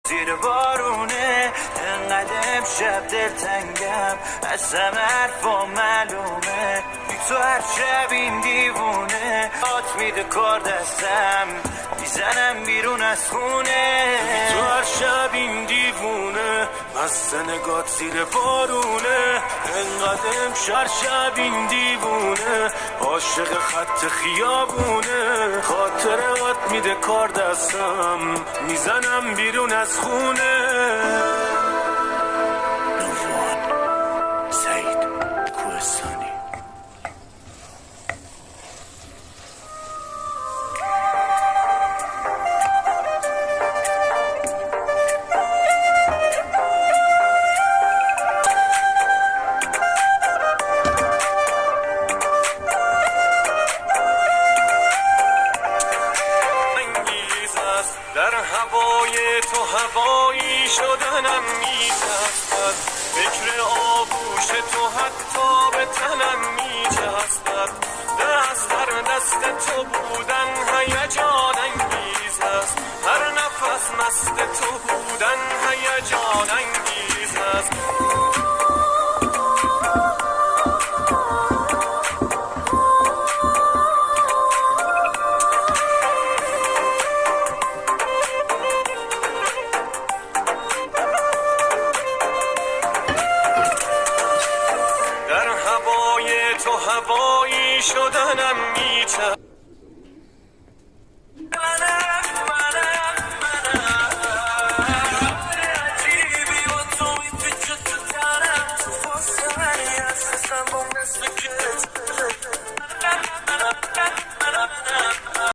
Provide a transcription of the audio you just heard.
زیر بارونه انقدر امشب دلتنگم از همه حرفا معلومه بی تو هر شب این دیوونه آت میده کار دستم میزنم بیرون از خونه تو هر شب این دیوونه مست نگات زیر بارونه انقدر امشب شب این دیوونه عاشق خط خیابونه خاطرات میده کار دستم میزنم بیرون از خونه نووان سعید کوهستانی در هوای تو هوایی شدنم میچسبد فکر آغوش تو حتی به تنم میچسبد دست در دست تو بودن هیجان انگیز است هر نفس مست تو بودن هیجان انگیز است تو هوایی شدنم میچسبد